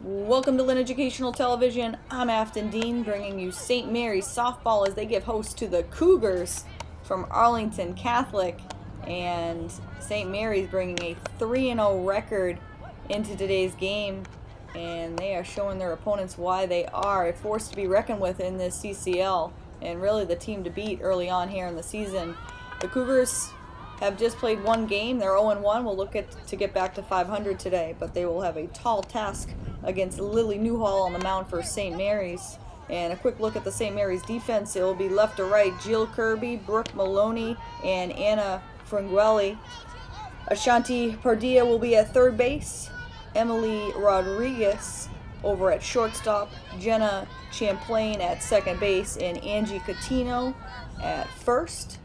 Welcome to Lynn Educational Television. I'm Afton Dean, bringing you St. Mary's softball as they give host to the Cougars from Arlington Catholic. And St. Mary's bringing a 3-0 record into today's game. And they are showing their opponents why they are a force to be reckoned with in this CCL. And really the team to beat early on here in the season. The Cougars have just played one game. They're 0-1. We'll look to get back to 500 today, but they will have a tall task against Lily Newhall on the mound for St. Mary's. And a quick look at the St. Mary's defense. It will be left to right: Jill Kirby, Brooke Maloney, and Anna Franguelli. Ashanti Pardilla will be at third base. Emily Rodriguez over at shortstop. Jenna Champlain at second base, and Angie Catino at first.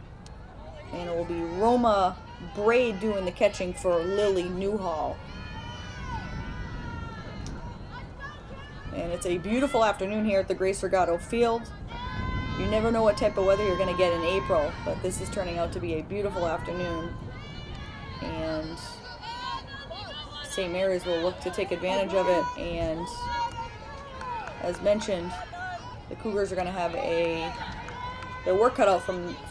And it will be Roma Braid doing the catching for Lily Newhall. And it's a beautiful afternoon here at the Grace Regato Field. You never know what type of weather you're going to get in April, but this is turning out to be a beautiful afternoon. And St. Mary's will look to take advantage of it. And as mentioned, the Cougars are going to have their work cut out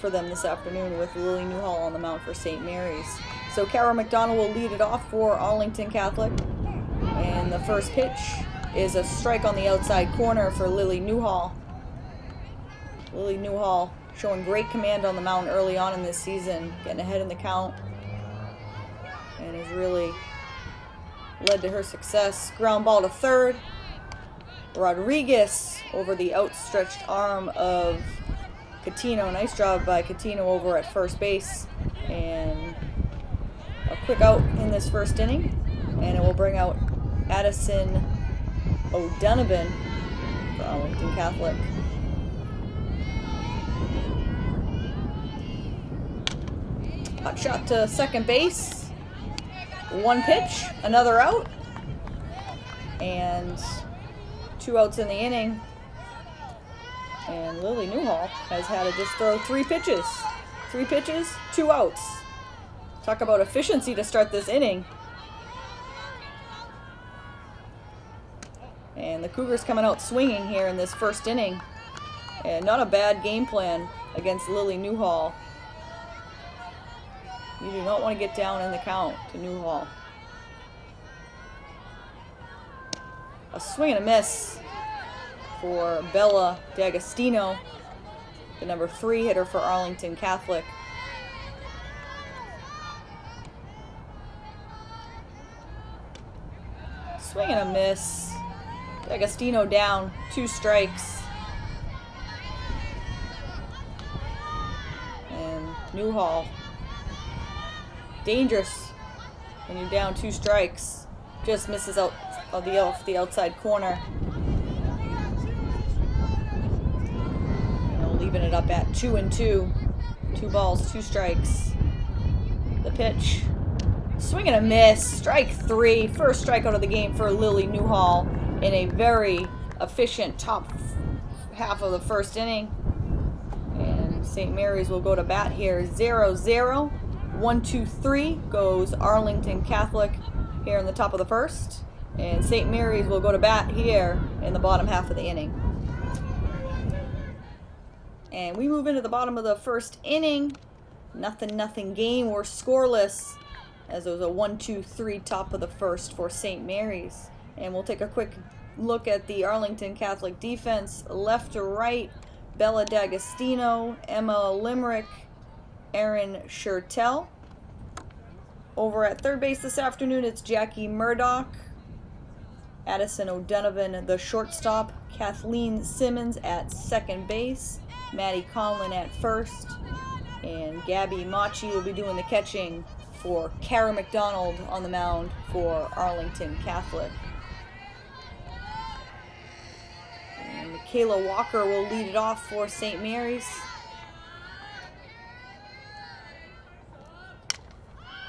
for them this afternoon with Lily Newhall on the mound for St. Mary's. So Kara McDonald will lead it off for Arlington Catholic. And the first pitch is a strike on the outside corner for Lily Newhall. Lily Newhall showing great command on the mound early on in this season, getting ahead in the count, and has really led to her success. Ground ball to third. Rodriguez over the outstretched arm of Catino. Nice job by Catino over at first base. And a quick out in this first inning, and it will bring out Addison O'Donovan for Arlington Catholic. Hot shot to second base. One pitch, another out, and 2 outs in the inning. And Lily Newhall has had to just throw 3 pitches. 3 pitches, 2 outs. Talk about efficiency to start this inning. And the Cougars coming out swinging here in this first inning. And not a bad game plan against Lily Newhall. You do not want to get down in the count to Newhall. A swing and a miss for Bella D'Agostino, the number 3 hitter for Arlington Catholic. Swing and a miss. D'Agostino down, 2 strikes. And Newhall, dangerous when you're down 2 strikes. Just misses out of the outside corner. Leaving it up at 2-2. 2 balls, 2 strikes. The pitch. Swing and a miss. Strike 3. First strikeout of the game for Lily Newhall in a very efficient top half of the first inning. And St. Mary's will go to bat here 0-0. 1-2-3 goes Arlington Catholic here in the top of the first. And St. Mary's will go to bat here in the bottom half of the inning. And we move into the bottom of the first inning. Nothing game. We're scoreless as it was a 1-2-3 top of the first for St. Mary's. And we'll take a quick look at the Arlington Catholic defense. Left to right: Bella D'Agostino, Emma Limerick, Erin Schertel. Over at third base this afternoon, it's Jackie Murdoch, Addison O'Donovan, the shortstop, Kathleen Simmons at second base, Maddie Conlon at first, and Gabby Machi will be doing the catching for Kara McDonald on the mound for Arlington Catholic. And Michaela Walker will lead it off for St. Mary's.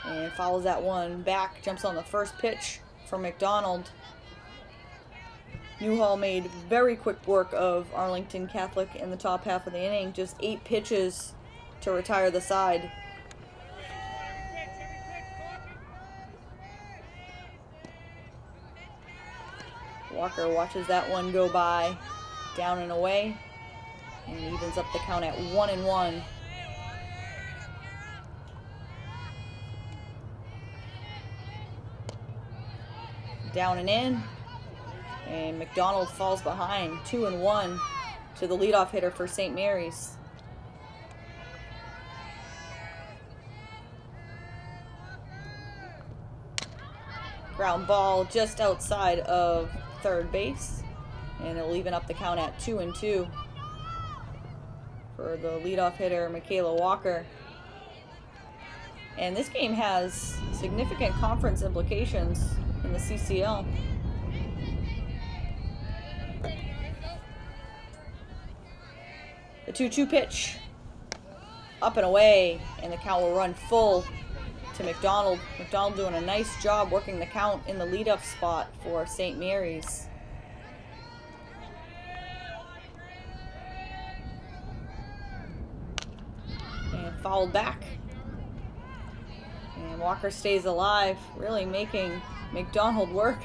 And follows that one back, jumps on the first pitch for McDonald. Newhall made very quick work of Arlington Catholic in the top half of the inning. Just 8 pitches to retire the side. Walker watches that one go by, down and away, and evens up the count at 1-1. Down and in, and McDonald falls behind, 2-1 to the leadoff hitter for St. Mary's. Ground ball just outside of third base, and it'll even up the count at 2-2 for the leadoff hitter, Michaela Walker. And this game has significant conference implications in the CCL. The 2-2 pitch, up and away, and the count will run full to McDonald. McDonald doing a nice job working the count in the leadoff spot for St. Mary's. And fouled back. And Walker stays alive, really making McDonald work.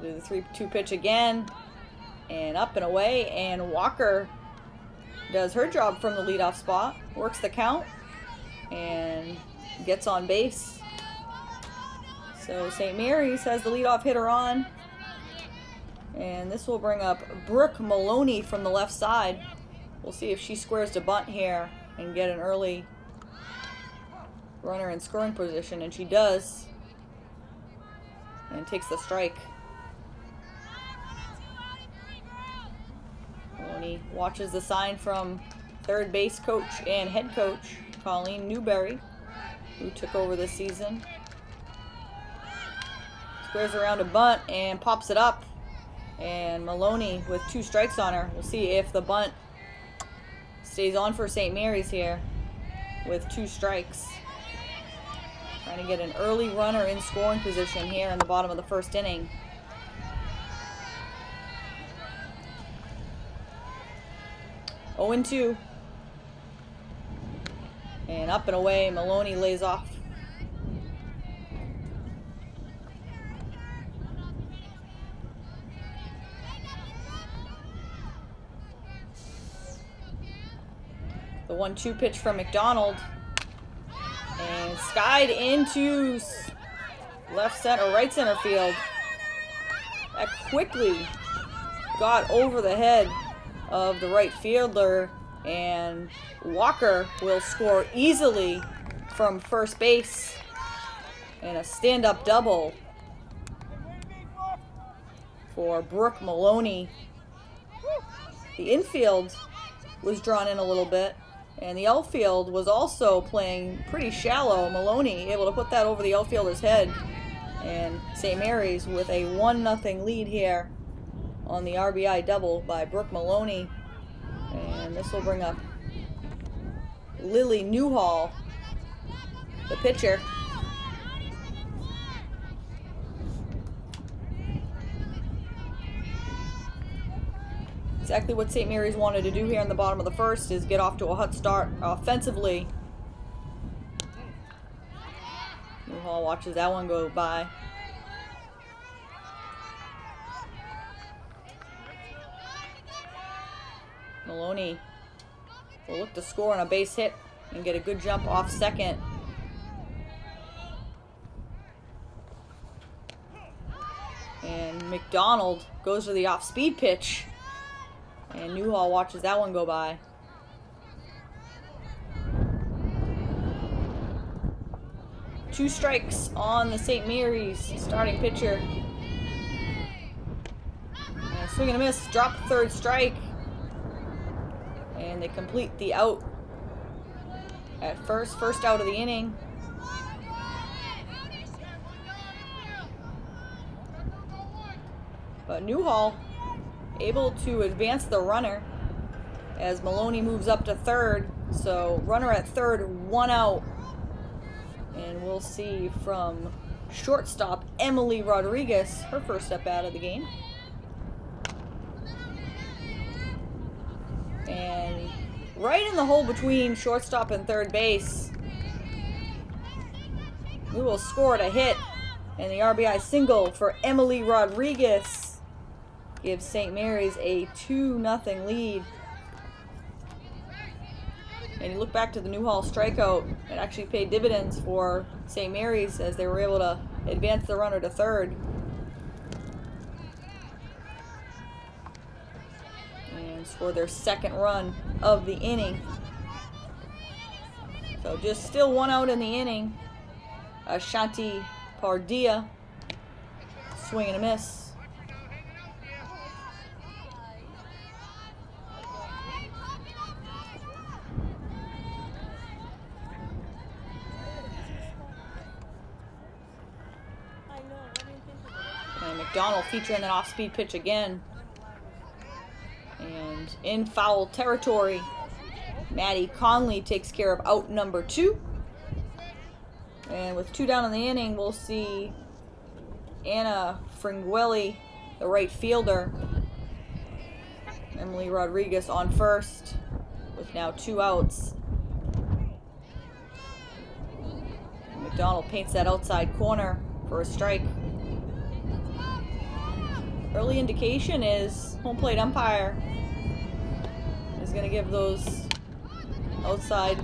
Do the 3-2 pitch again, and up and away, and Walker does her job from the leadoff spot, works the count, and gets on base. So St. Mary's has the leadoff hitter on, and this will bring up Brooke Maloney from the left side. We'll see if she squares to bunt here and get an early runner in scoring position, and she does, and takes the strike. Maloney watches the sign from third base coach and head coach Colleen Newberry, who took over this season. Squares around a bunt and pops it up, and Maloney with 2 strikes on her. We'll see if the bunt stays on for St. Mary's here with 2 strikes. Trying to get an early runner in scoring position here in the bottom of the first inning. Oh, 0-2. And up and away, Maloney lays off. The 1-2 pitch from McDonald. And skied into left center, right center field. That quickly got over the head of the right fielder, and Walker will score easily from first base and a stand-up double for Brooke Maloney. The infield was drawn in a little bit, and the outfield was also playing pretty shallow. Maloney able to put that over the outfielder's head, and St. Mary's with a 1-0 lead here on the RBI double by Brooke Maloney. And this will bring up Lily Newhall, the pitcher. Exactly what St. Mary's wanted to do here in the bottom of the first is get off to a hot start offensively. Newhall watches that one go by. Maloney will look to score on a base hit and get a good jump off second. And McDonald goes to the off-speed pitch, and Newhall watches that one go by. Two strikes on the St. Mary's starting pitcher. And swing and a miss, drop third strike. And they complete the out at first out of the inning. But Newhall able to advance the runner as Maloney moves up to third. So runner at third, 1 out. And we'll see from shortstop Emily Rodriguez, her first at bat of the game. And right in the hole between shortstop and third base. Newell scored a hit, and the RBI single for Emily Rodriguez gives St. Mary's a 2-0 lead. And you look back to the Newhall strikeout, it actually paid dividends for St. Mary's as they were able to advance the runner to third. And score their second run of the inning. So just still one out in the inning. Ashanti Pardilla, swing and a miss. And McDonald featuring that off-speed pitch again. And in foul territory, Maddie Conley takes care of out number 2. And with 2 down in the inning, we'll see Anna Fringuelli, the right fielder. Emily Rodriguez on first with now 2 outs. McDonald paints that outside corner for a strike. Early indication is home plate umpire is going to give those outside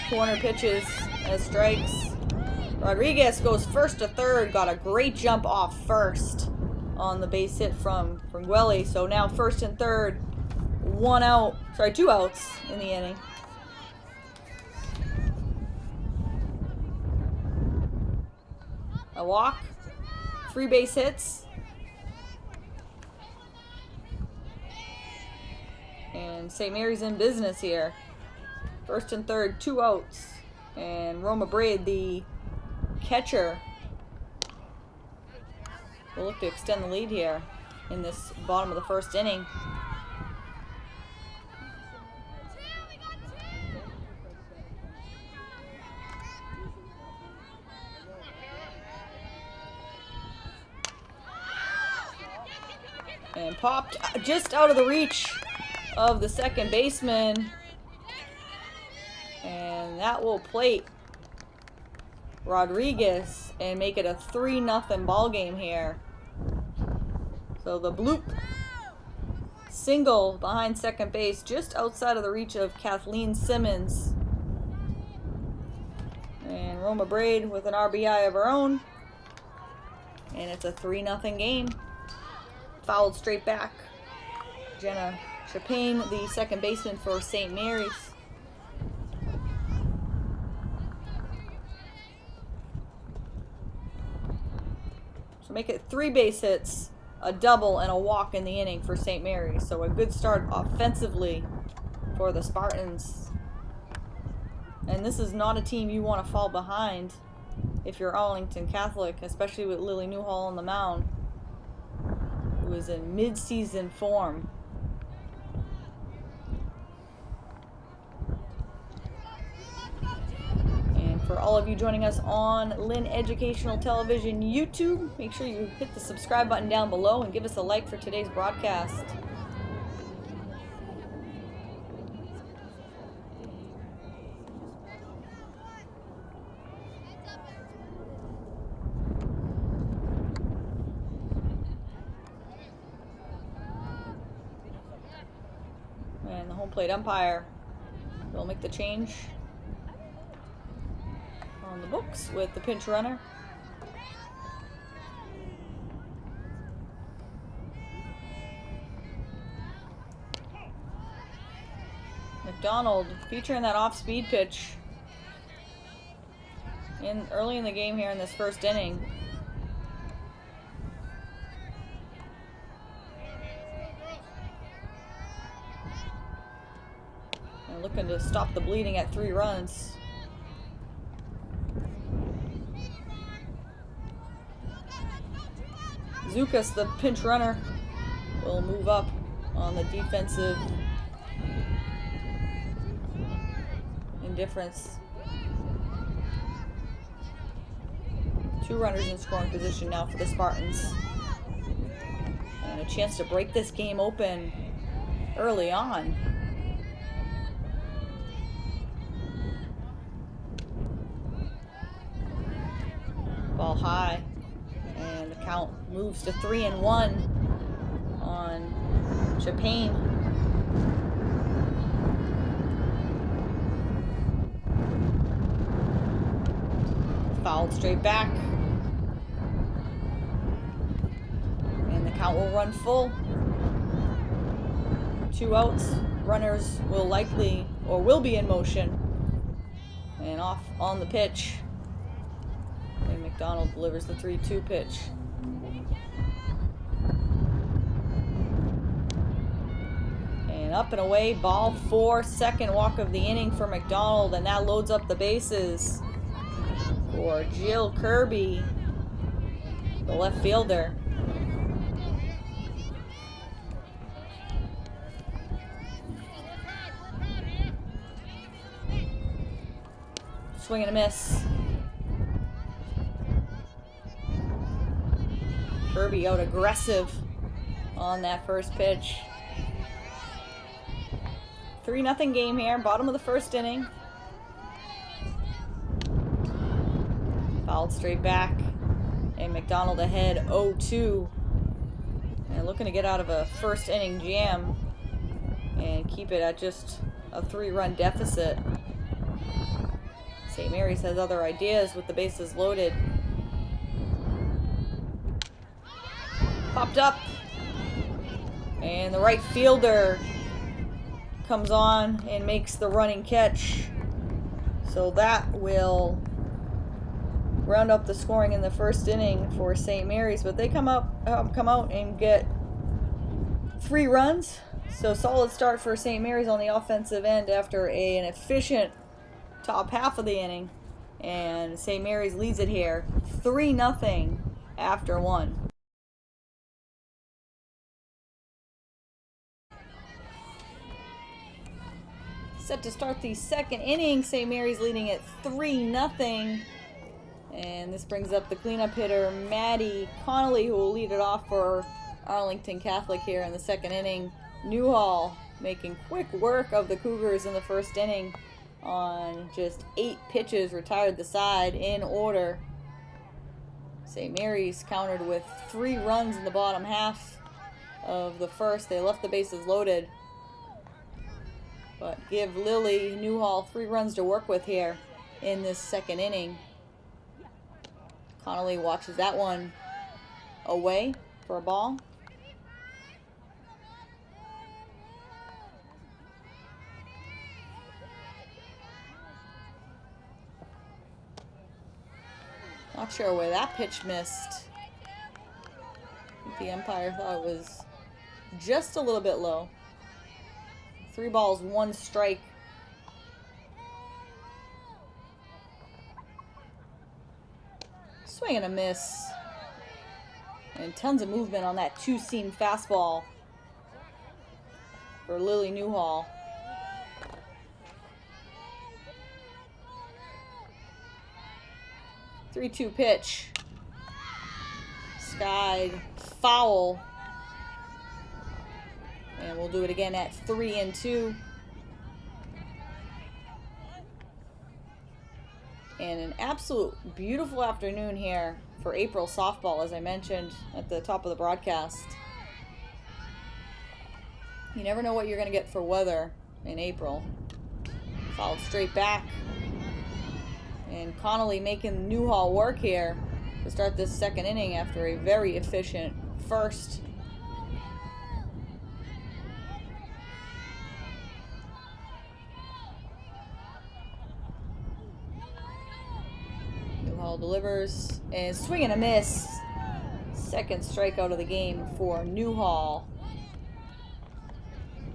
corner pitches as strikes. Rodriguez goes first to third, got a great jump off first on the base hit from Guelli. So now first and third, 2 outs in the inning. A walk, 3 base hits. And St. Mary's in business here. First and third, 2 outs. And Roma Braid, the catcher, will look to extend the lead here in this bottom of the first inning. And popped just out of the reach of the second baseman. And that will plate Rodriguez and make it a 3-0 ball game here. So the bloop single behind second base, just outside of the reach of Kathleen Simmons. And Roma Braid with an RBI of her own. And it's a 3-0 game. Fouled straight back. Jenna Chapin, the second baseman for St. Mary's. So make it 3 base hits, a double, and a walk in the inning for St. Mary's. So a good start offensively for the Spartans. And this is not a team you want to fall behind if you're Arlington Catholic, especially with Lily Newhall on the mound, who is in mid-season form. For all of you joining us on Lynn Educational Television YouTube, make sure you hit the subscribe button down below and give us a like for today's broadcast. And the home plate umpire will make the change on the books with the pinch runner. McDonald featuring that off-speed pitch early in the game here in this first inning. And looking to stop the bleeding at 3 runs. Zukas, the pinch runner, will move up on the defensive indifference. 2 runners in scoring position now for the Spartans. And a chance to break this game open early on. Ball high. And the count moves to 3-1 on Chapin. Fouled straight back. And the count will run full. 2 outs. Runners will likely or will be in motion. And off on the pitch. And McDonald delivers the 3-2 pitch. And up and away, ball 4, second walk of the inning for McDonald, and that loads up the bases for Jill Kirby, the left fielder. Swing and a miss. Kirby out aggressive on that first pitch. 3-0 game here, bottom of the first inning. Fouled straight back. And McDonald ahead 0-2. And looking to get out of a first inning jam and keep it at just a 3-run deficit. St. Mary's has other ideas with the bases loaded. Popped up. And the right fielder comes on and makes the running catch. So that will round up the scoring in the first inning for St. Mary's, but they come out and get 3 runs. So solid start for St. Mary's on the offensive end after an efficient top half of the inning, and St. Mary's leads it here 3-0 after 1. Set to start the second inning, St. Mary's leading it 3-0. And this brings up the cleanup hitter, Maddie Connolly, who will lead it off for Arlington Catholic here in the second inning. Newhall making quick work of the Cougars in the first inning on just 8 pitches, retired the side in order. St. Mary's countered with 3 runs in the bottom half of the first. They left the bases loaded, but give Lily Newhall 3 runs to work with here in this second inning. Connolly watches that one away for a ball. Not sure where that pitch missed. The umpire thought it was just a little bit low. 3 balls, 1 strike. Swing and a miss. And tons of movement on that 2-seam fastball for Lily Newhall. Three-2 pitch. Skied foul. And we'll do it again at 3-2. And an absolute beautiful afternoon here for April softball, as I mentioned at the top of the broadcast. You never know what you're going to get for weather in April. Fouled straight back. And Connolly making Newhall work here to start this second inning after a very efficient first. Newhall delivers and swing and a miss. Second strikeout of the game for Newhall.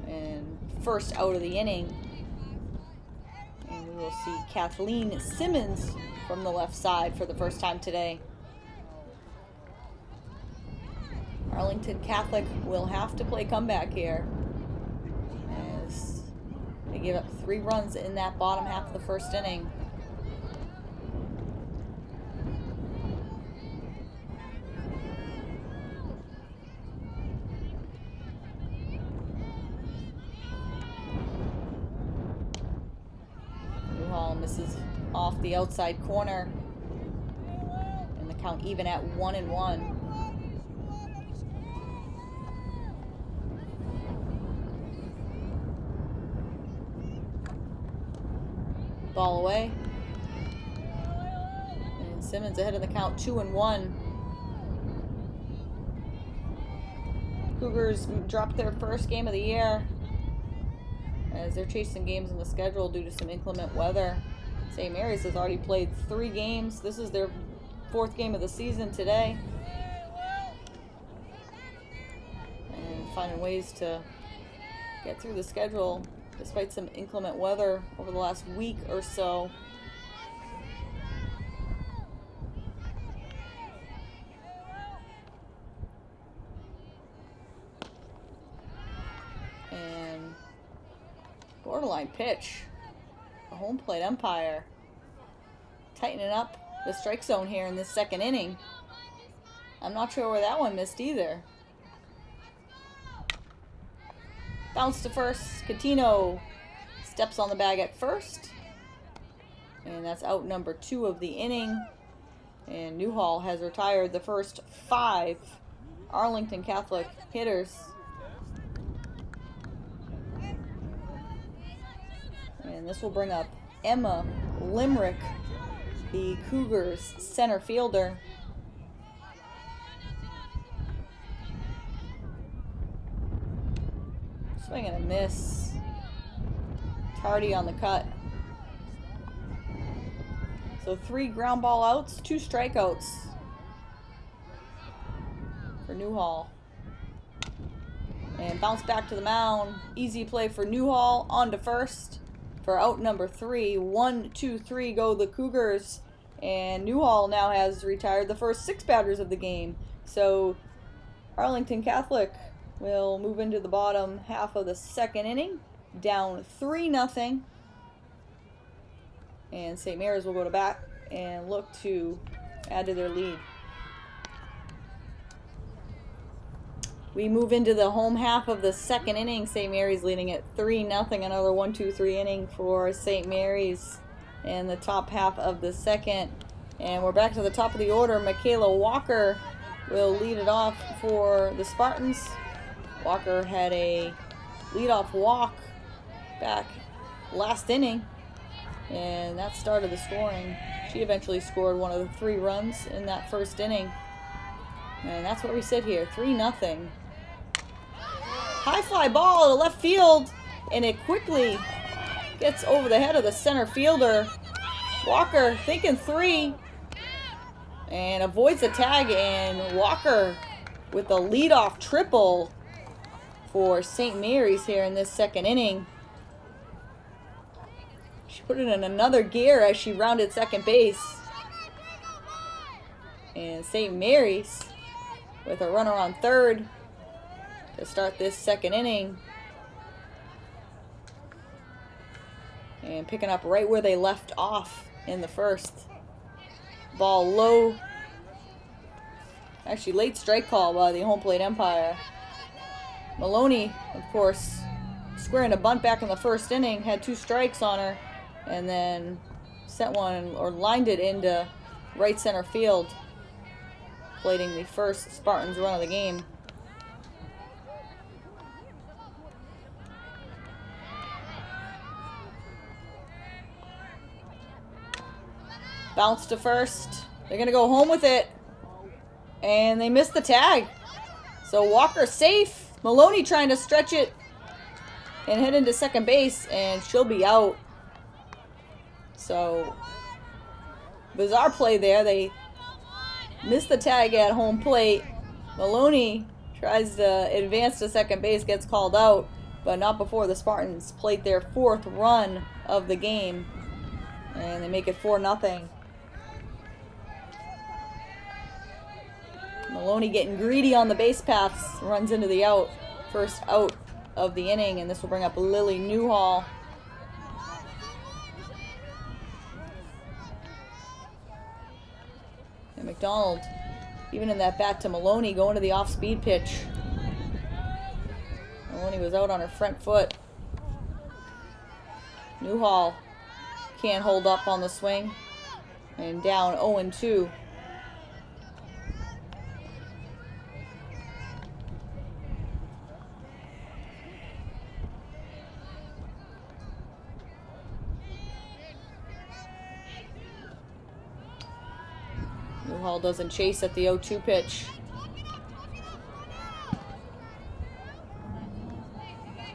And first out of the inning. And we will see Kathleen Simmons from the left side for the first time today. Arlington Catholic will have to play comeback here, as they give up 3 runs in that bottom half of the first inning. Newhall misses off the outside corner, and the count even at 1-1. Ball away. And Simmons ahead of the count, 2-1. Cougars dropped their first game of the year as they're chasing games in the schedule due to some inclement weather. St. Mary's has already played 3 games. This is their 4th game of the season today. And finding ways to get through the schedule despite some inclement weather over the last week or so. And borderline pitch. The home plate umpire tightening up the strike zone here in this second inning. I'm not sure where that one missed either. Bounce to first. Catino steps on the bag at first. And that's out number 2 of the inning. And Newhall has retired the first 5 Arlington Catholic hitters. And this will bring up Emma Limerick, the Cougars center fielder. Swing and a miss. Tardy on the cut. So 3 ground ball outs, 2 strikeouts for Newhall. And bounce back to the mound. Easy play for Newhall. On to first for out number 3. 1, 2, 3 go the Cougars. And Newhall now has retired the first 6 batters of the game. So Arlington Catholic will move into the bottom half of the second inning, down 3-0. And St. Mary's will go to bat and look to add to their lead. We move into the home half of the second inning. St. Mary's leading at 3-0. Another 1-2-3 inning for St. Mary's in the top half of the second. And we're back to the top of the order. Michaela Walker will lead it off for the Spartans. Walker had a leadoff walk back last inning, and that started the scoring. She eventually scored one of the 3 runs in that first inning. And that's where we sit here, 3-0. High fly ball to left field, and it quickly gets over the head of the center fielder. Walker thinking 3, and avoids the tag, and Walker with the leadoff triple for St. Mary's here in this second inning. She put it in another gear as she rounded second base. And St. Mary's with a runner on third to start this second inning. And picking up right where they left off in the first. Ball low. Actually, late strike call by the home plate umpire. Maloney, of course, squaring a bunt back in the first inning, had 2 strikes on her, and then sent one or lined it into right center field, plating the first Spartans run of the game. Bounce to first. They're going to go home with it. And they missed the tag. So Walker safe. Maloney trying to stretch it and head into second base, and she'll be out. So bizarre play there. They missed the tag at home plate. Maloney tries to advance to second base, gets called out, but not before the Spartans plate their 4th run of the game. And they make it 4-0. Maloney getting greedy on the base paths, runs into the out, first out of the inning, and this will bring up Lily Newhall. And McDonald, even in that bat to Maloney, going to the off-speed pitch. Maloney was out on her front foot. Newhall can't hold up on the swing, and down 0-2. Newhall doesn't chase at the 0-2 pitch.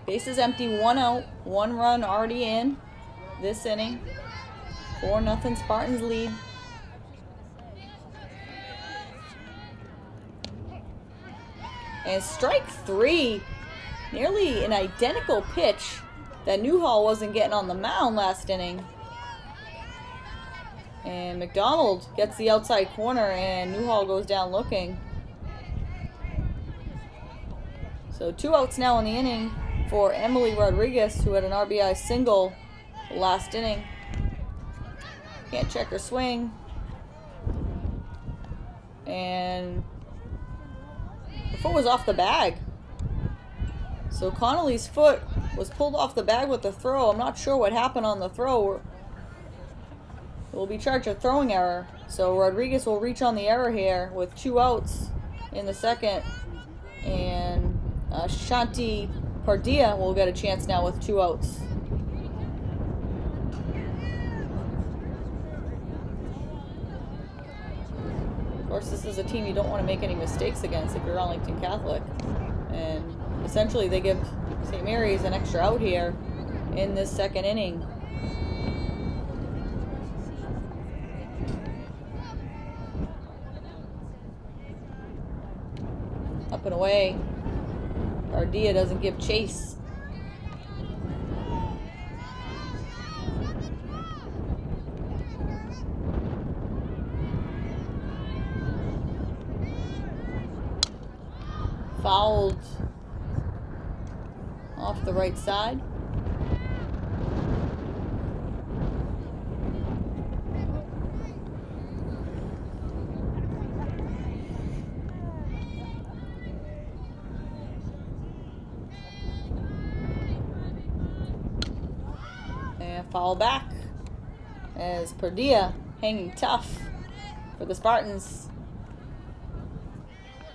Bases empty, 1 out, 1 run already in this inning. 4-0 Spartans lead. And strike 3, nearly an identical pitch that Newhall wasn't getting on the mound last inning. And McDonald gets the outside corner and Newhall goes down looking. So 2 outs now in the inning for Emily Rodriguez, who had an RBI single last inning. Can't check her swing. And the foot was off the bag. So Connolly's foot was pulled off the bag with the throw. I'm not sure what happened on the throw. Will be charged a throwing error. So Rodriguez will reach on the error here with 2 outs in the second. And Shanti Pardia will get a chance now with 2 outs. Of course, this is a team you don't want to make any mistakes against if you're Arlington Catholic. And essentially they give St. Mary's an extra out here in this second inning. Up and away. Pardia doesn't give chase. Fouled off the right side. And foul back as Pardia hanging tough for the Spartans.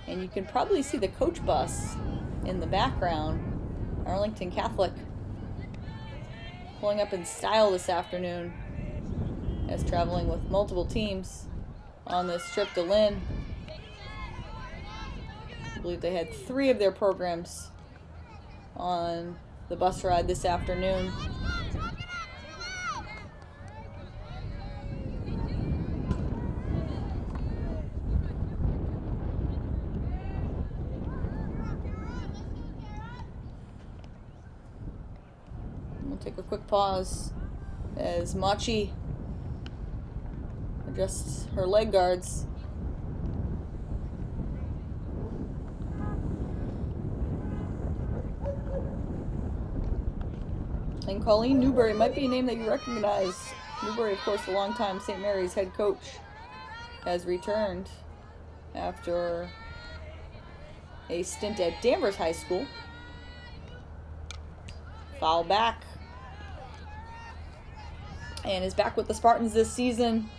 And you can probably see the coach bus in the background. Arlington Catholic pulling up in style this afternoon as traveling with multiple teams on this trip to Lynn. I believe they had 3 of their programs on the bus ride this afternoon. Take a quick pause as Machi adjusts her leg guards. And Colleen Newberry might be a name that you recognize. Newberry, of course, the longtime St. Mary's head coach, has returned after a stint at Danvers High School. Foul back. And is back with the Spartans this season.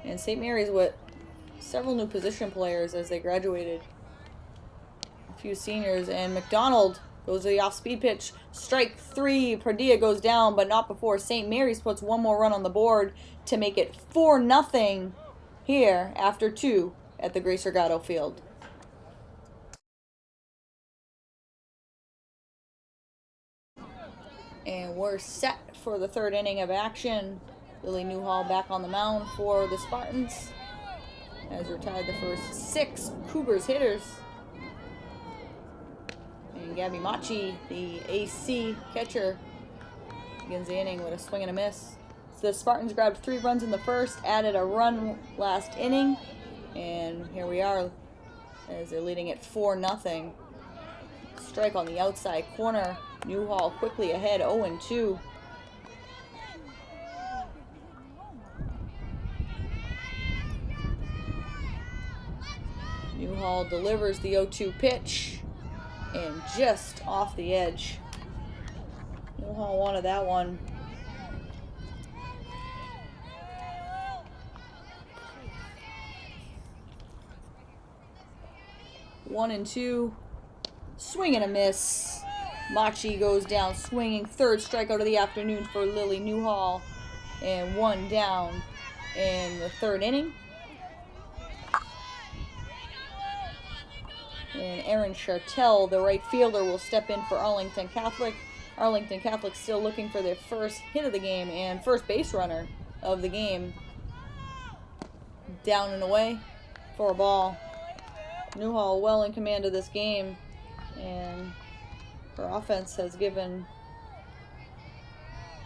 And St. Mary's with several new position players as they graduated. A few seniors. And McDonald goes to the off-speed pitch. Strike 3. Pardia goes down, but not before St. Mary's puts 1 more run on the board to make it 4-0 here after 2 at the Grace Regato Field. And we're set for the 3rd inning of action. Lily Newhall back on the mound for the Spartans as we're tied the first 6 Cougars hitters. And Gabby Machi, the AC catcher, begins the inning with a swing and a miss. So the Spartans grabbed 3 runs in the first, added a run last inning, and here we are as they're leading at 4-0. Strike on the outside corner. Newhall quickly ahead, 0-2. Newhall delivers the 0-2 pitch, and just off the edge. Newhall wanted that one. One and two. Swing and a miss. Machi goes down swinging. Third strikeout of the afternoon for Lily Newhall. And 1 down in the 3rd inning. And Aaron Chartel, the right fielder, will step in for Arlington Catholic. Arlington Catholic still looking for their first hit of the game and first base runner of the game. Down and away for a ball. Newhall well in command of this game, and her offense has given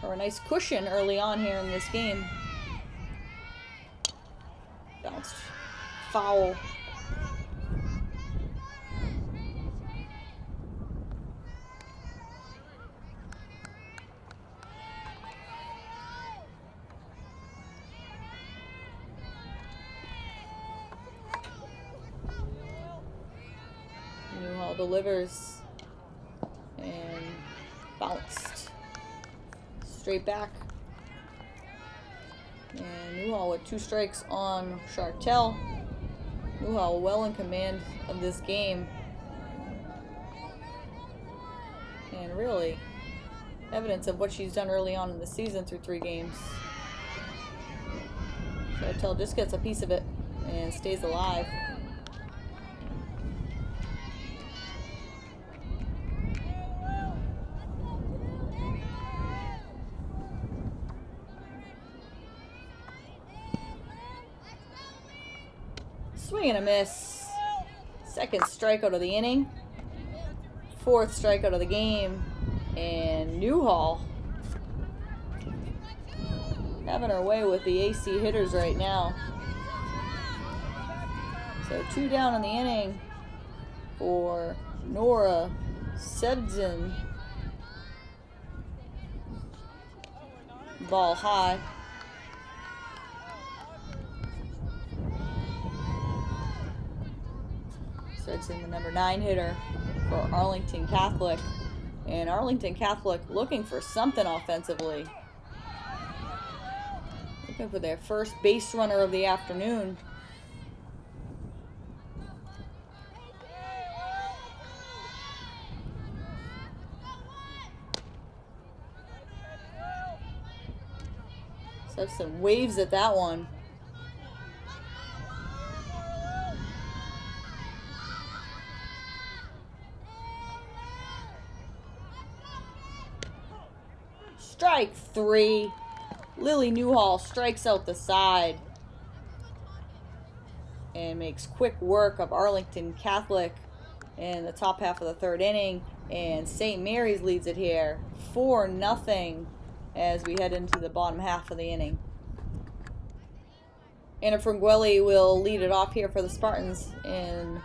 her a nice cushion early on here in this game. Bounced foul. Newhall delivers and bounced straight back. And Newhall with 2 strikes on Chartel. Newhall well in command of this game. And really evidence of what she's done early on in the season through 3 games. Chartel just gets a piece of it and stays alive. Swing and a miss. 2nd strikeout of the inning. 4th strikeout of the game. And Newhall having her way with the AC hitters right now. So 2 down in the inning for Nora Sebzin. Ball high. Sebzin, the number 9 hitter for Arlington Catholic. And Arlington Catholic looking for something offensively. Looking for their first base runner of the afternoon. Sebzin waves at that one. Strike 3. Lily Newhall strikes out the side and makes quick work of Arlington Catholic in the top half of the 3rd inning. And St. Mary's leads it here 4-0 as we head into the bottom half of the inning. Anna Franguelli will lead it off here for the Spartans in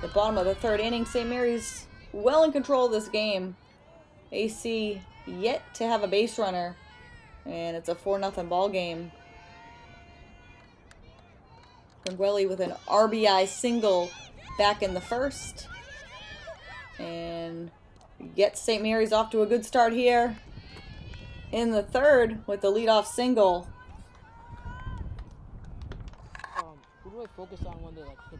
the bottom of the 3rd inning. St. Mary's well in control of this game. AC yet to have a base runner, and it's a 4-0 ball game. Franguelli with an RBI single back in the 1st, and gets St. Mary's off to a good start here in the 3rd with the leadoff single. Who do I focus on when they hit?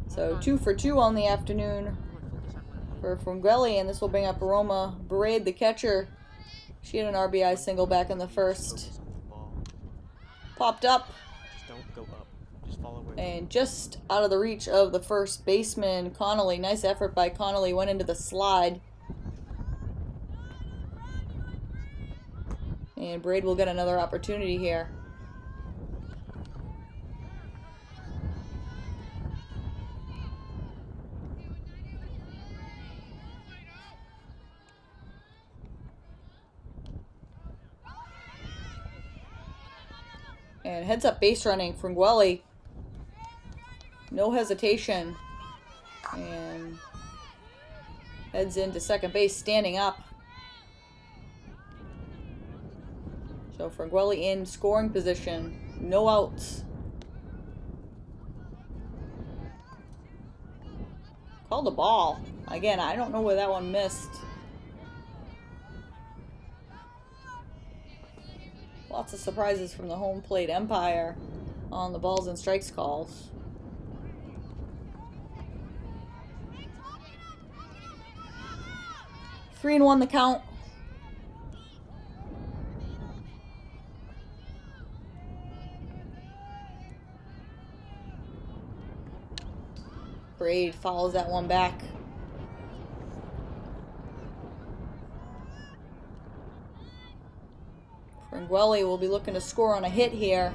So 2 for 2 on the afternoon for Franguelli, and this will bring up Roma Braid, the catcher. She had an RBI single back in the 1st. Popped up. Just don't go up. Just follow where. And just out of the reach of the first baseman, Connolly. Nice effort by Connolly. Went into the slide. And Braid will get another opportunity here. And heads up base running, Franguelli. No hesitation. And heads into second base, standing up. So Franguelli in scoring position. No outs. Called the ball. Again, I don't know where that one missed. Lots of surprises from the home plate empire on the balls and strikes calls. 3-1 the count. Braid follows that one back. Franguelli will be looking to score on a hit here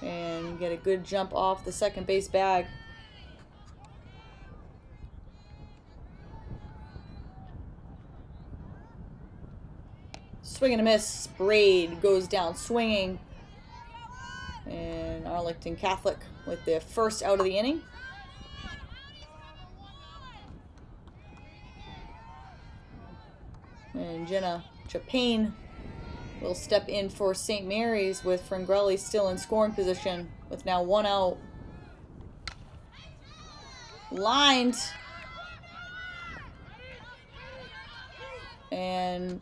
and get a good jump off the second base bag. Swing and a miss. Braid goes down swinging. And Arlington Catholic with the first out of the inning. And Jenna Chapin will step in for St. Mary's with Franguelli still in scoring position with now 1 out. Lined. And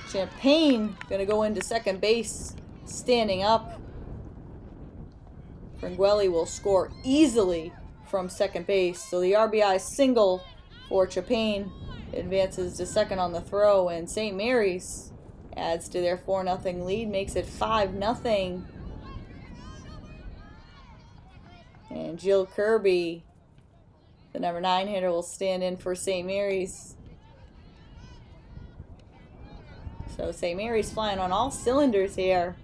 Champagne gonna go into second base, standing up. Franguelli will score easily from second base. So the RBI single for Champagne advances to second on the throw, and St. Mary's adds to their 4-0 lead, makes it 5-0. And Jill Kirby, the number 9 hitter, will stand in for St. Mary's. So St. Mary's flying on all cylinders here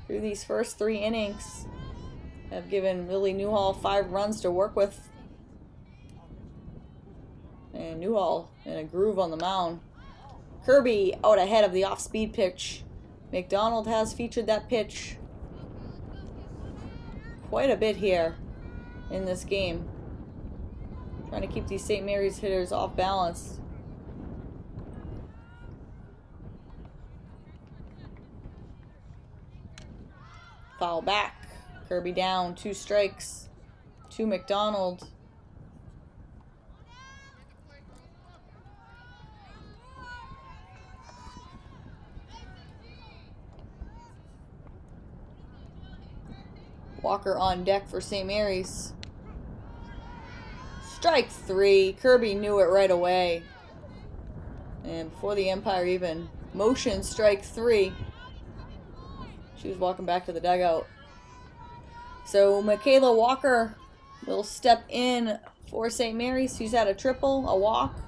through these first 3 innings. Have given Lily Newhall 5 runs to work with. And Newhall in a groove on the mound. Kirby out ahead of the off-speed pitch. McDonald has featured that pitch quite a bit here in this game. Trying to keep these St. Mary's hitters off balance. Foul back. Kirby down. 2 strikes to McDonald. Walker on deck for St. Mary's. Strike 3. Kirby knew it right away. And before the umpire even motioned strike 3, she was walking back to the dugout. So Michaela Walker will step in for St. Mary's. She's had a triple, a walk,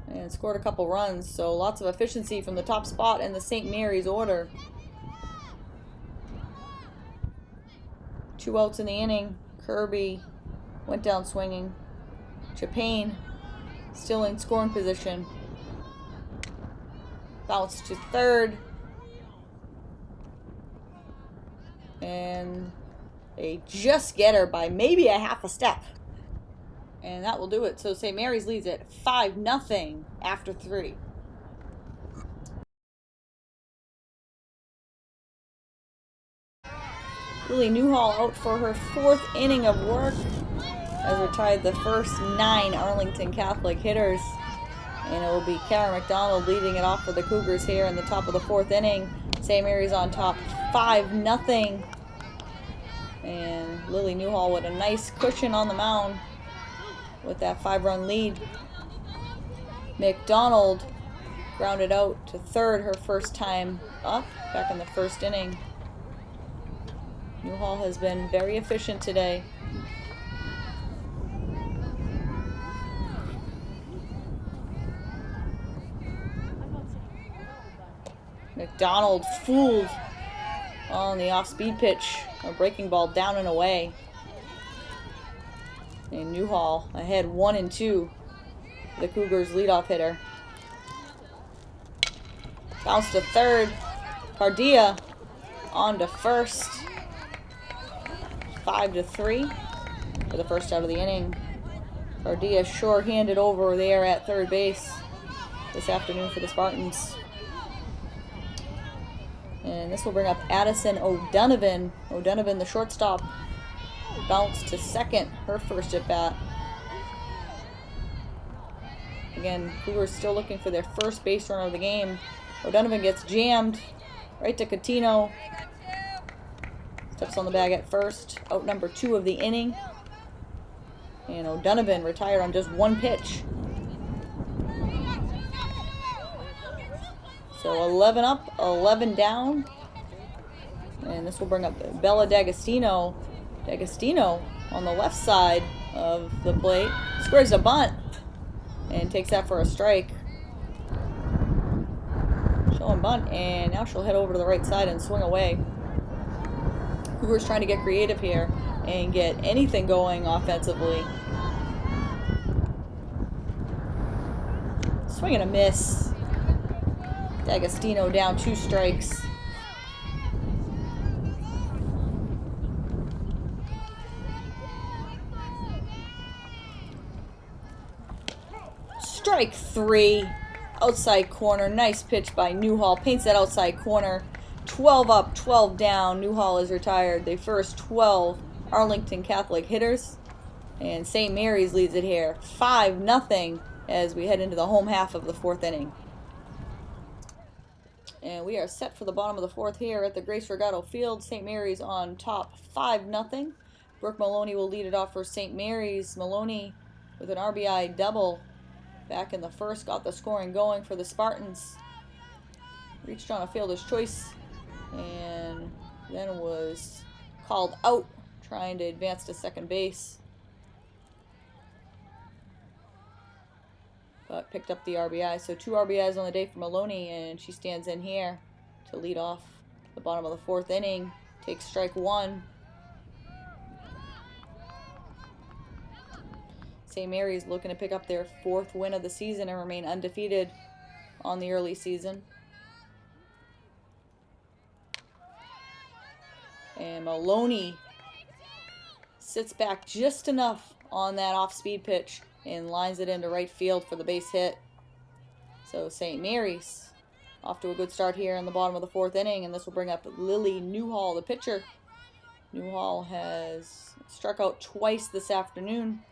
and scored a couple runs. So lots of efficiency from the top spot in the St. Mary's order. 2 outs in the inning. Kirby went down swinging. Chapin still in scoring position. Bounce to third. And a just getter by maybe a half a step. And that will do it. So St. Mary's leads it 5-0 after 3. Lily Newhall out for her 4th inning of work as we're tied the first 9 Arlington Catholic hitters. And it will be Kara McDonald leading it off for the Cougars here in the top of the 4th inning. St. Mary's on top 5-0. And Lily Newhall with a nice cushion on the mound with that 5-run lead. McDonald grounded out to third her first time up back in the 1st inning. Newhall has been very efficient today. McDonald fooled on the off-speed pitch. A breaking ball down and away. And Newhall ahead 1-2. The Cougars leadoff hitter. Bounce to third. Cardia on to first. 5-3 for the first out of the inning. Cardia sure-handed over there at third base this afternoon for the Spartans. And this will bring up Addison O'Donovan. O'Donovan, the shortstop, bounced to second, her first at bat. Again, Cougars still looking for their first base runner of the game. O'Donovan gets jammed right to Catino. Steps on the bag at first. Out number 2 of the inning. And O'Donovan retired on just one pitch. So 11 up, 11 down. And this will bring up Bella D'Agostino. D'Agostino on the left side of the plate. Squares a bunt. And takes that for a strike. Showing bunt. And now she'll head over to the right side and swing away. Cougars trying to get creative here and get anything going offensively. Swing and a miss. D'Agostino down 2 strikes. Strike 3. Outside corner. Nice pitch by Newhall. Paints that outside corner. 12 up, 12 down. Newhall is retired. The first 12 Arlington Catholic hitters. And St. Mary's leads it here. 5-0 as we head into the home half of the 4th inning. And we are set for the bottom of the 4th here at the Grace Regato Field. St. Mary's on top 5-0. Brooke Maloney will lead it off for St. Mary's. Maloney with an RBI double back in the first. Got the scoring going for the Spartans. Reached on a fielder's choice and then was called out trying to advance to second base. But picked up the RBI. So 2 RBIs on the day for Maloney, and she stands in here to lead off the bottom of the 4th inning. Takes strike 1. St. Mary's looking to pick up their 4th win of the season and remain undefeated on the early season. And Maloney sits back just enough on that off-speed pitch and lines it into right field for the base hit. So St. Mary's off to a good start here in the bottom of the 4th inning, and this will bring up Lily Newhall, the pitcher. Newhall has struck out twice this afternoon,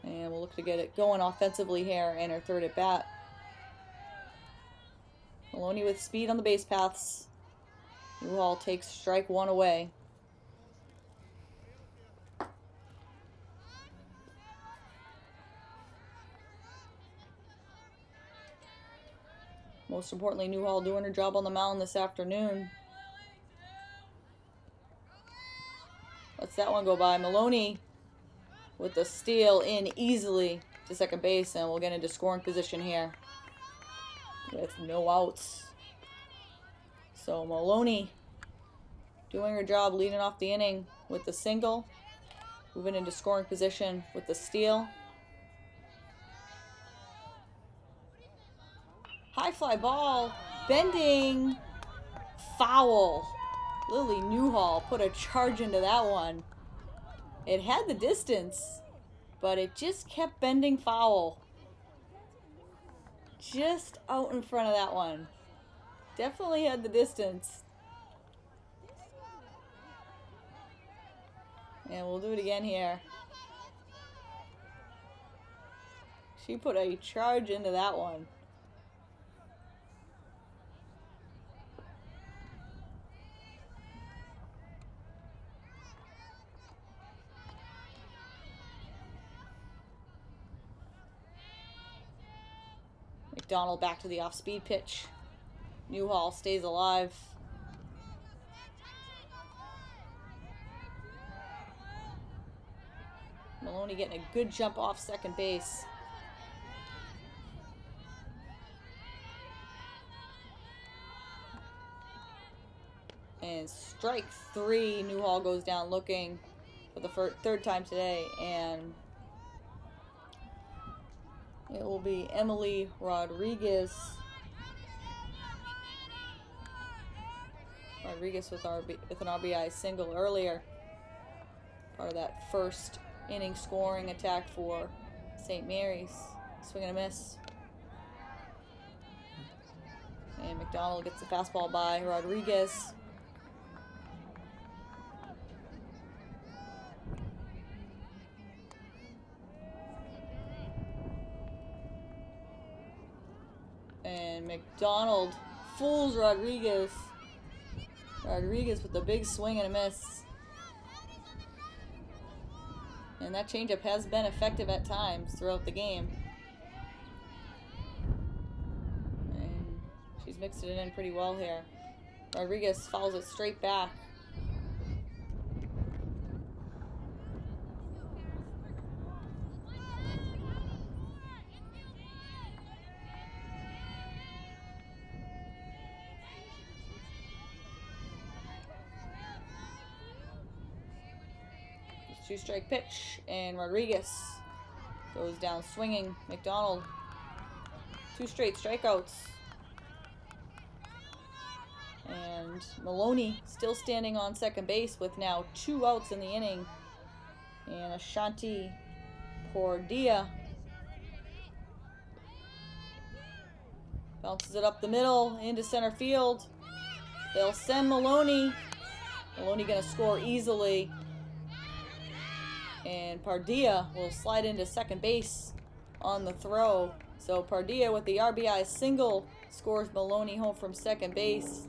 and we'll look to get it going offensively here in her 3rd at bat. Maloney with speed on the base paths. Newhall takes strike 1 away. Most importantly, Newhall doing her job on the mound this afternoon. Lets that one go by. Maloney with the steal in easily to second base, and we'll get into scoring position here with no outs. So Maloney doing her job, leading off the inning with the single, moving into scoring position with the steal. High fly ball, bending, foul. Lily Newhall put a charge into that one. It had the distance, but it just kept bending foul. Just out in front of that one. Definitely had the distance. And we'll do it again here. She put a charge into that one. McDonald back to the off-speed pitch. Newhall stays alive. Maloney getting a good jump off second base. And strike 3. Newhall goes down looking for the 3rd time today, and it will be Emily Rodriguez. Rodriguez with an RBI single earlier. Part of that first inning scoring attack for St. Mary's. Swing and a miss. And McDonald gets the fastball by Rodriguez. And McDonald fools Rodriguez. Rodriguez with the big swing and a miss. And that changeup has been effective at times throughout the game. And she's mixed it in pretty well here. Rodriguez fouls it straight back. Two-strike pitch, and Rodriguez goes down swinging. McDonald, 2 straight strikeouts. And Maloney still standing on second base with now 2 outs in the inning. And Ashanti Pordia bounces it up the middle into center field. They'll send Maloney. Maloney gonna score easily. And Pardia will slide into second base on the throw. So Pardia with the RBI single scores Maloney home from second base.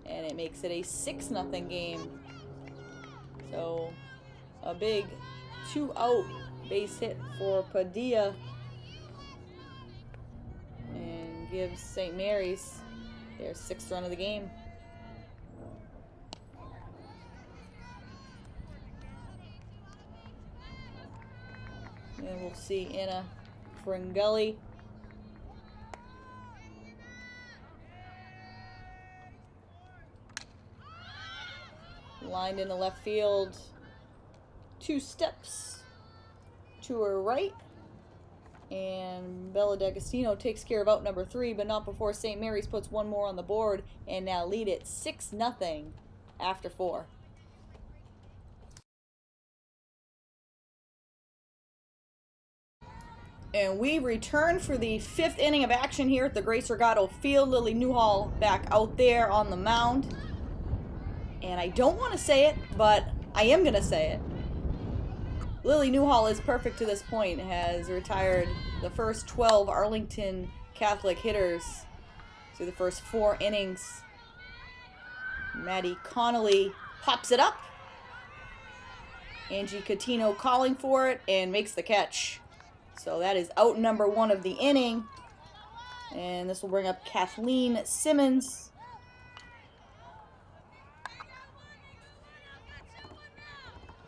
And it makes it a 6-0 game. So a big 2-out base hit for Padilla. And gives St. Mary's their 6th run of the game. And we'll see Anna Fringelli. Lined into left field. 2 steps to her right. And Bella D'Agostino takes care of out number 3, but not before St. Mary's puts 1 more on the board and now lead it 6-0 after 4. And we return for the 5th inning of action here at the Grace Regato Field. Lily Newhall back out there on the mound. And I don't want to say it, but I am going to say it. Lily Newhall is perfect to this point, has retired the first 12 Arlington Catholic hitters through the first 4 innings. Maddie Connolly pops it up. Angie Catino calling for it and makes the catch. So that is out number 1 of the inning. And this will bring up Kathleen Simmons.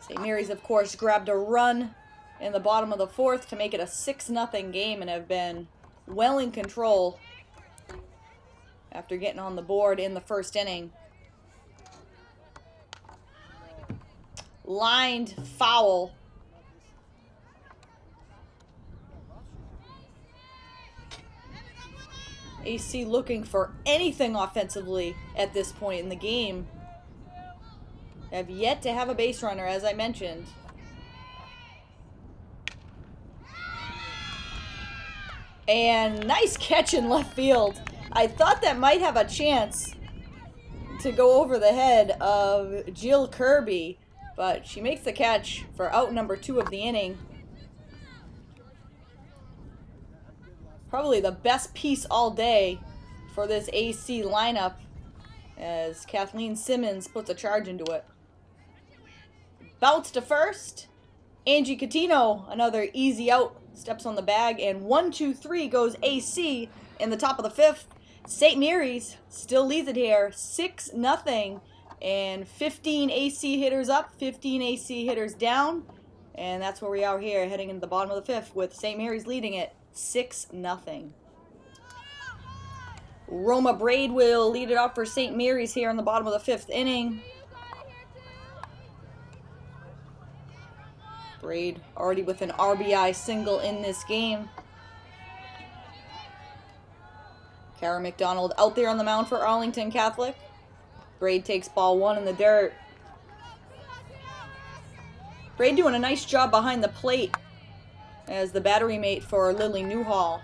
St. Mary's, of course, grabbed a run in the bottom of the 4th to make it a 6-0 game and have been well in control after getting on the board in the 1st inning. Lined foul. AC looking for anything offensively at this point in the game. Have yet to have a base runner, as I mentioned. And nice catch in left field. I thought that might have a chance to go over the head of Jill Kirby, but she makes the catch for out number 2 of the inning. Probably the best piece all day for this AC lineup as Kathleen Simmons puts a charge into it. Bounce to first. Angie Catino, another easy out, steps on the bag, and 1-2-3 goes AC in the top of the 5th. St. Mary's still leads it here, 6-0, and 15 AC hitters up, 15 AC hitters down, and that's where we are here, heading into the bottom of the 5th with St. Mary's leading it 6-0. Roma Braid will lead it off for St. Mary's here in the bottom of the 5th inning. Braid already with an RBI single in this game. Kara McDonald out there on the mound for Arlington Catholic. Braid takes ball 1 in the dirt. Braid doing a nice job behind the plate as the battery mate for Lily Newhall.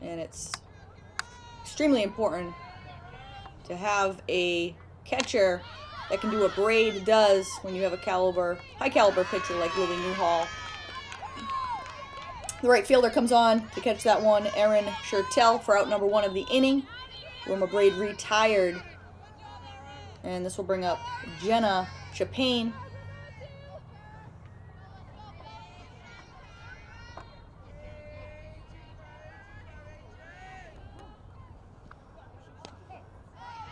And it's extremely important to have a catcher that can do what Braid does when you have a high caliber pitcher like Lily Newhall. The right fielder comes on to catch that one, Erin Schertel, for out number 1 of the inning. Roma Braid retired. And this will bring up Jenna Chapane.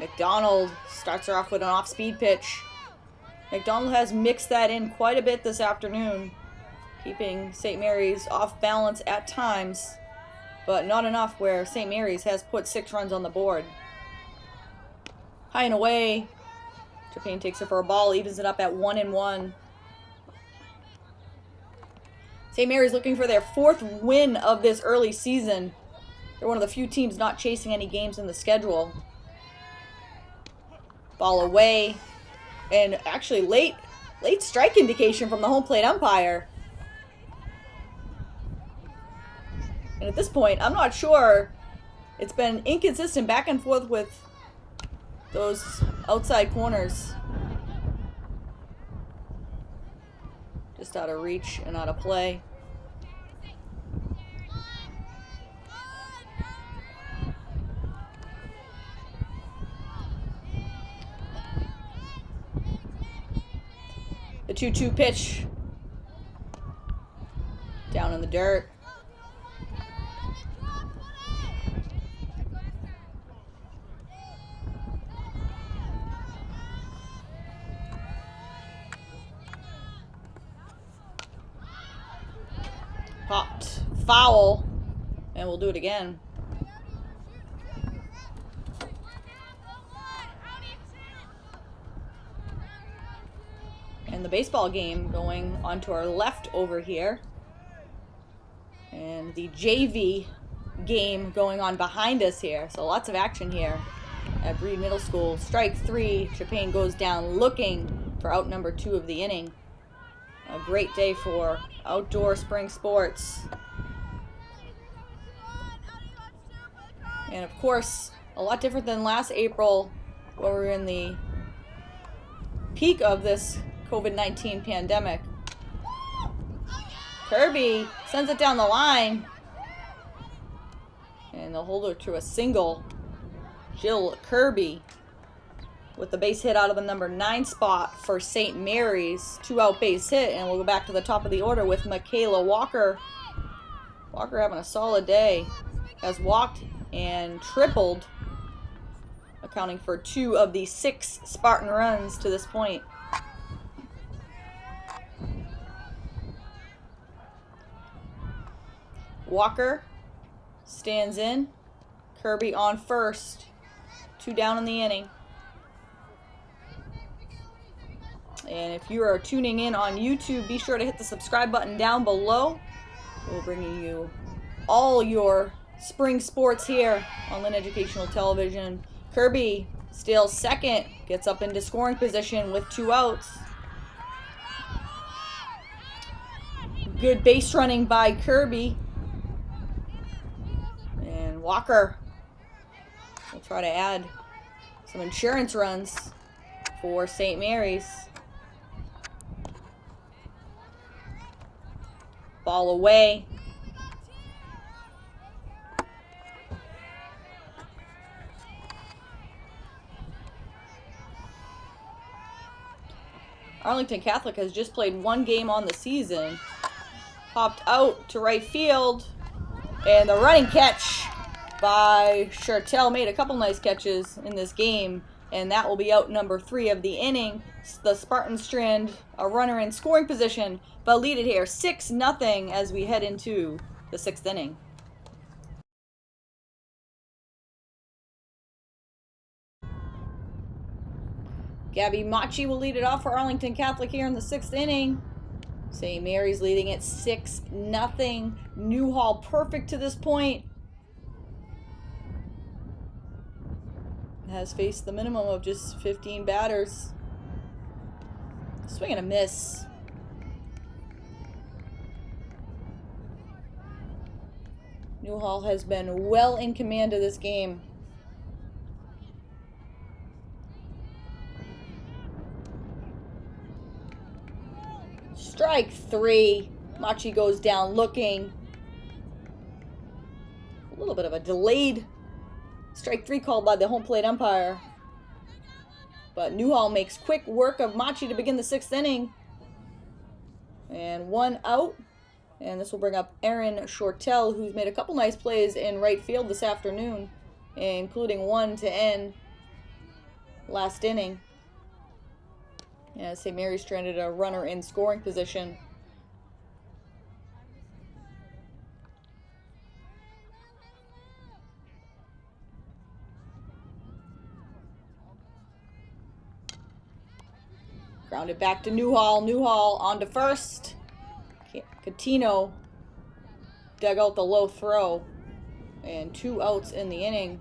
McDonald starts her off with an off-speed pitch. McDonald has mixed that in quite a bit this afternoon, keeping St. Mary's off balance at times, but not enough where St. Mary's has put 6 runs on the board. High and away. Japan takes it for a ball, evens it up at 1-1. St. Mary's looking for their 4th win of this early season. They're one of the few teams not chasing any games in the schedule. Ball away. And actually late strike indication from the home plate umpire. And at this point, I'm not sure. It's been inconsistent back and forth with those outside corners. Just out of reach and out of play. The 2-2 pitch. Down in the dirt. Popped. Foul. And we'll do it again. And the baseball game going onto our left over here. And the JV game going on behind us here. So lots of action here at Breed Middle School. Strike 3. Chapin goes down looking for out number 2 of the inning. A great day for outdoor spring sports. And of course, a lot different than last April, where we were in the peak of this COVID-19 pandemic. Kirby sends it down the line. And they'll hold her to a single. Jill Kirby with the base hit out of the number 9 spot for St. Mary's. 2-out base hit, and we'll go back to the top of the order with Michaela Walker. Walker having a solid day. Has walked and tripled, accounting for 2 of the 6 Spartan runs to this point. Walker stands in. Kirby on first. 2 down in the inning. And if you are tuning in on YouTube, be sure to hit the subscribe button down below. We're bringing you all your spring sports here on Lynn Educational Television. Kirby steals second, gets up into scoring position with 2 outs. Good base running by Kirby. And Walker will try to add some insurance runs for St. Mary's. Ball away. Arlington Catholic has just played 1 game on the season. Popped out to right field. And the running catch by Schertel made a couple nice catches in this game. And that will be out number 3 of the inning. The Spartans strand a runner in scoring position, but lead it here 6-0 as we head into the 6th inning. Gabby Machi will lead it off for Arlington Catholic here in the 6th inning. St. Mary's leading it 6-0. Newhall perfect to this point. Has faced the minimum of just 15 batters. Swing and a miss. Newhall has been well in command of this game. Strike 3. Machi goes down looking. A little bit of a delayed strike 3 called by the home plate umpire. But Newhall makes quick work of Machi to begin the 6th inning. And 1 out. And this will bring up Aaron Shortell, who's made a couple nice plays in right field this afternoon, including one to end last inning. Yeah, St. Mary's stranded a runner in scoring position. Grounded back to Newhall. Newhall on to first. Catino dug out the low throw. And 2 outs in the inning.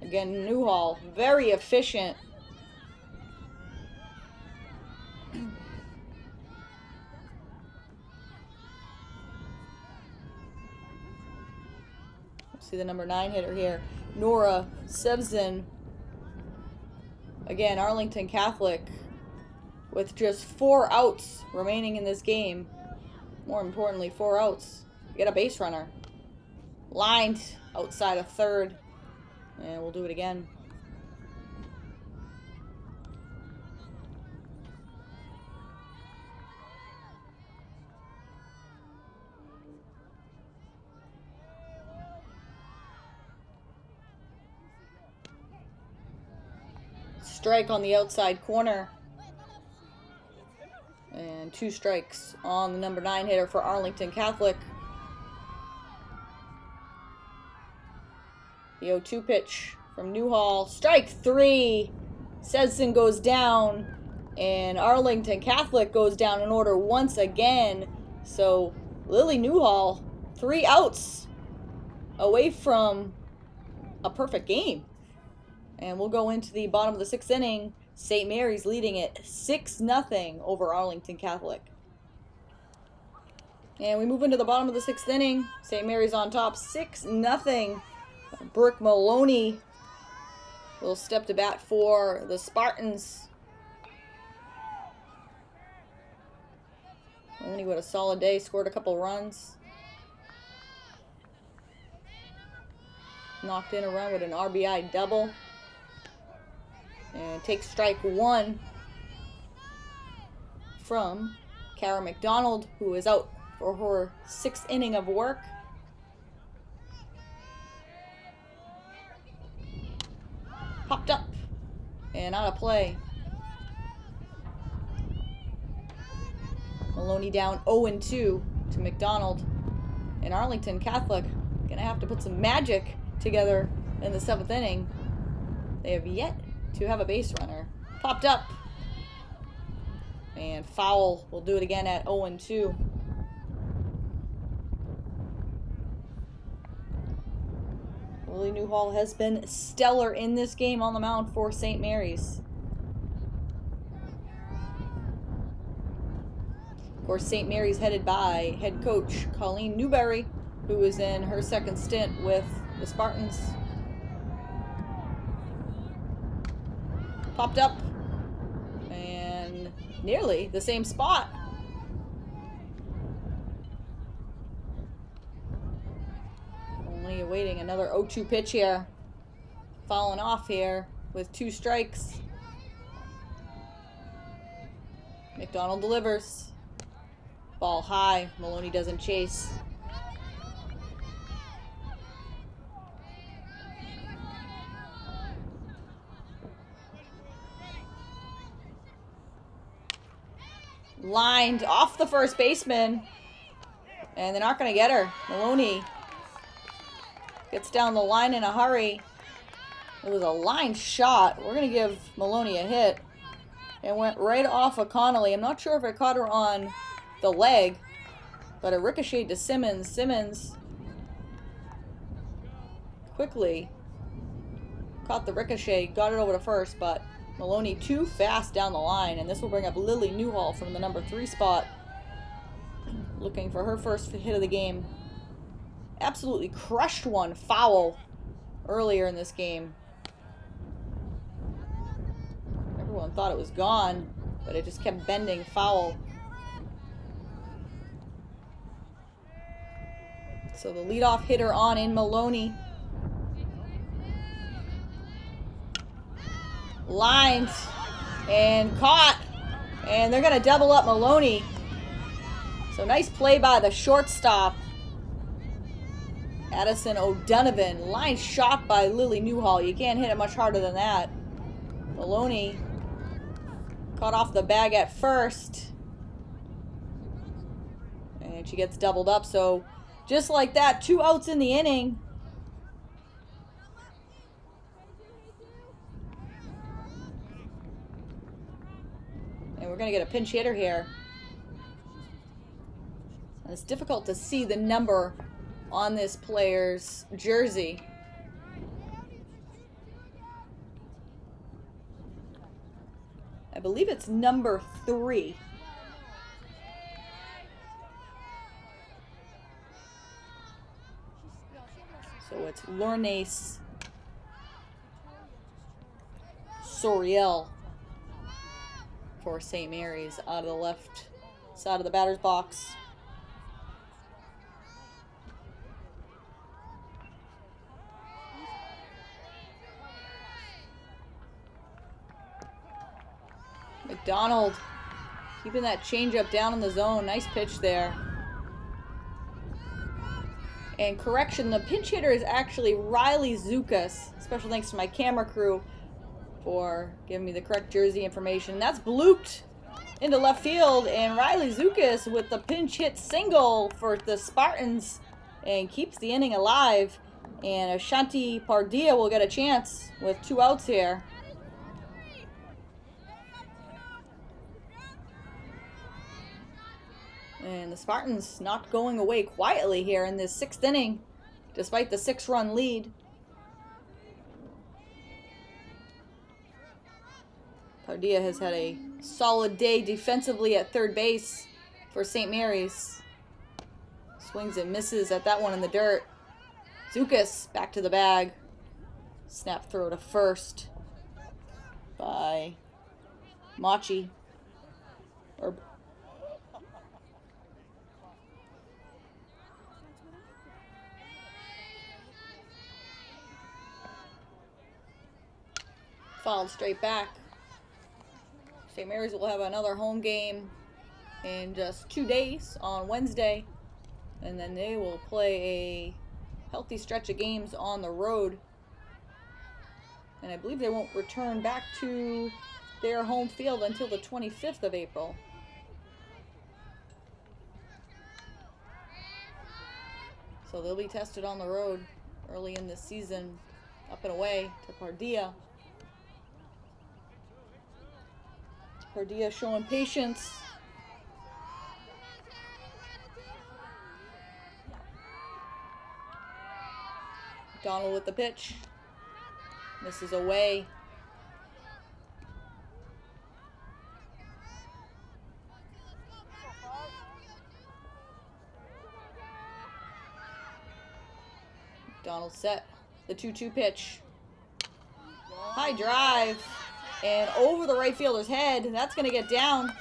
Again, Newhall, very efficient. See the number 9 hitter here. Nora Sebzin. Again, Arlington Catholic with just 4 outs remaining in this game. More importantly, 4 outs. Get a base runner. Lined outside of third. And we'll do it again. Strike on the outside corner. And 2 strikes on the number 9 hitter for Arlington Catholic. The 0-2 pitch from Newhall. Strike 3. Sedson goes down. And Arlington Catholic goes down in order once again. So Lily Newhall, 3 outs away from a perfect game. And we'll go into the bottom of the 6th inning. St. Mary's leading it 6-0 over Arlington Catholic. And we move into the bottom of the 6th inning. St. Mary's on top 6-0. Brooke Maloney will step to bat for the Spartans. Maloney with a solid day, scored a couple runs. Knocked in a run with an RBI double. And takes strike 1 from Kara McDonald, who is out for her 6th inning of work. Popped up and out of play. Maloney down 0-2 to McDonald. And Arlington Catholic gonna have to put some magic together in the 7th inning. They have yet to have a base runner. Popped up. And foul. We'll do it again at 0-2. Lily Newhall has been stellar in this game on the mound for St. Mary's. Of course, St. Mary's headed by head coach Colleen Newberry, who is in her 2nd stint with the Spartans. Popped up. And nearly the same spot. Only awaiting another 0-2 pitch here. Falling off here with 2 strikes. McDonald delivers. Ball high. Maloney doesn't chase. Lined off the first baseman. And they're not going to get her. Maloney gets down the line in a hurry. It was a line shot. We're going to give Maloney a hit. It went right off of Connolly. I'm not sure if it caught her on the leg, but it ricocheted to Simmons. Simmons quickly caught the ricochet, got it over to first, but Maloney too fast down the line, and this will bring up Lily Newhall from the number 3 spot, looking for her first hit of the game. Absolutely crushed one foul earlier in this game. Everyone thought it was gone, but it just kept bending foul. So the leadoff hitter on in Maloney. Lined and caught. And they're going to double up Maloney. So nice play by the shortstop, Addison O'Donovan. Line shot by Lily Newhall. You can't hit it much harder than that. Maloney caught off the bag at first. And she gets doubled up. So just like that, 2 outs in the inning. And we're going to get a pinch hitter here. And it's difficult to see the number on this player's jersey. I believe it's number 3. So it's Lournace Soriel for St. Mary's out of the left side of the batter's box. McDonald keeping that changeup down in the zone. Nice pitch there. And correction, the pinch hitter is actually Riley Zukas. Special thanks to my camera crew for giving me the correct jersey information. That's blooped into left field, and Riley Zukas with the pinch hit single for the Spartans and keeps the inning alive. And Ashanti Pardilla will get a chance with 2 outs here. And the Spartans not going away quietly here in this 6th inning, despite the 6-run lead. Pardilla has had a solid day defensively at third base for St. Mary's. Swings and misses at that one in the dirt. Zukas back to the bag. Snap throw to first by Machi. Fouled straight back. St. Mary's will have another home game in just 2 days on Wednesday. And then they will play a healthy stretch of games on the road. And I believe they won't return back to their home field until the 25th of April. So they'll be tested on the road early in the season, up and away to Pardilla. Pardilla showing patience. Donald with the pitch. Misses away. Donald set. The 2-2 pitch. High drive. And over the right fielder's head. That's going to get down.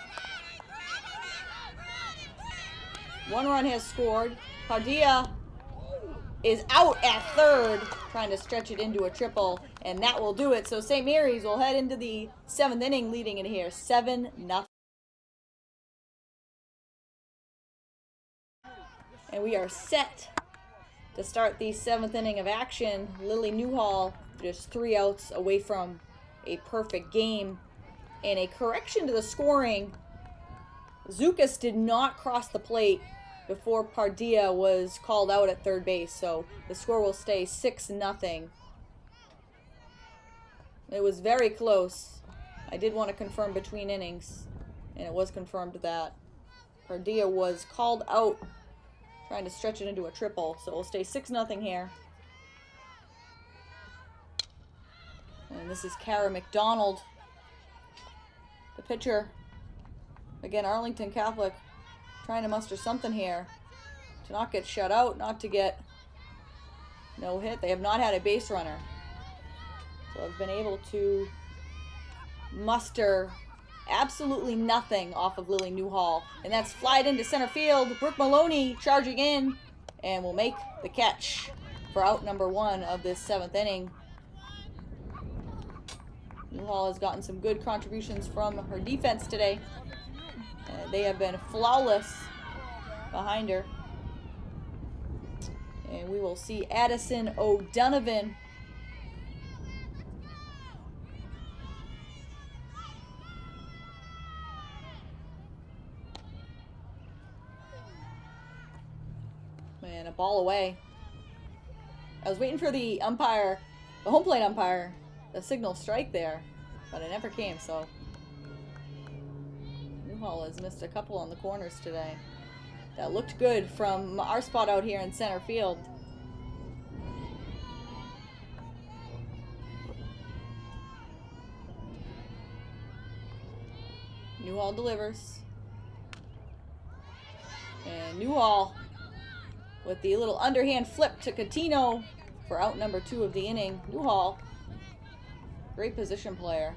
1 run has scored. Pardilla is out at third, trying to stretch it into a triple, and that will do it. So St. Mary's will head into the 7th inning leading in here, 7-0. And we are set to start the 7th inning of action. Lily Newhall just 3 outs away from a perfect game. And a correction to the scoring, Zukas did not cross the plate before Pardilla was called out at third base, so the score will stay 6-0. It was very close. I did want to confirm between innings, and it was confirmed that Pardilla was called out trying to stretch it into a triple, so it'll stay 6-0 here. And this is Kara McDonald, the pitcher. Again, Arlington Catholic trying to muster something here to not get shut out, not to get no hit. They have not had a base runner. So I've been able to muster absolutely nothing off of Lily Newhall. And that's flied into center field. Brooke Maloney charging in and will make the catch for out number 1 of this 7th inning. Newhall has gotten some good contributions from her defense today. They have been flawless behind her. And we will see Addison O'Donovan And ball away. I was waiting for the umpire, the home plate umpire, the signal strike there, but it never came, so. Newhall has missed a couple on the corners today. That looked good from our spot out here in center field. Newhall delivers. And Newhall with the little underhand flip to Coutinho for out number 2 of the inning. Newhall, great position player.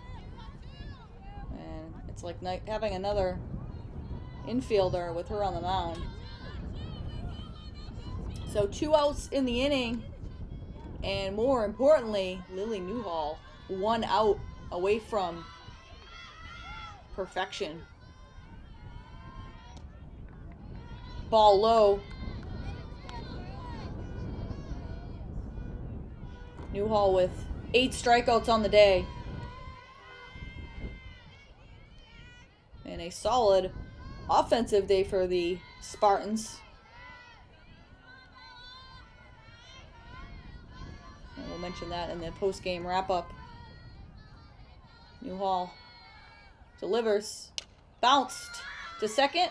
And it's like having another infielder with her on the mound. So 2 outs in the inning. And more importantly, Lily Newhall 1 out away from perfection. Ball low. Newhall with 8 strikeouts on the day. And a solid offensive day for the Spartans. And we'll mention that in the post-game wrap-up. Newhall delivers. Bounced to second.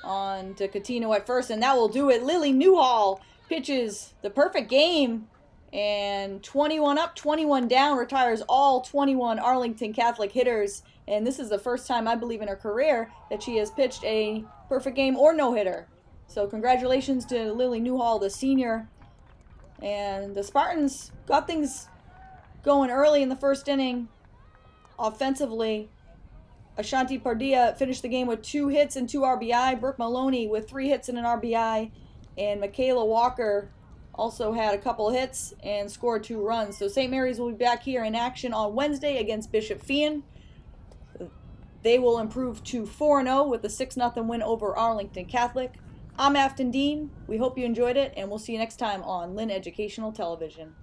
On to Coutinho at first, and that will do it. Lily Newhall pitches the perfect game. And 21 up, 21 down, retires all 21 Arlington Catholic hitters. And this is the first time, I believe, in her career that she has pitched a perfect game or no-hitter. So congratulations to Lily Newhall, the senior. And the Spartans got things going early in the first inning. Offensively, Ashanti Pardilla finished the game with 2 hits and 2 RBI. Brooke Maloney with 3 hits and an RBI. And Michaela Walker also had a couple hits and scored 2 runs. So St. Mary's will be back here in action on Wednesday against Bishop Feehan. They will improve to 4-0 with a 6-0 win over Arlington Catholic. I'm Afton Dean. We hope you enjoyed it, and we'll see you next time on Lynn Educational Television.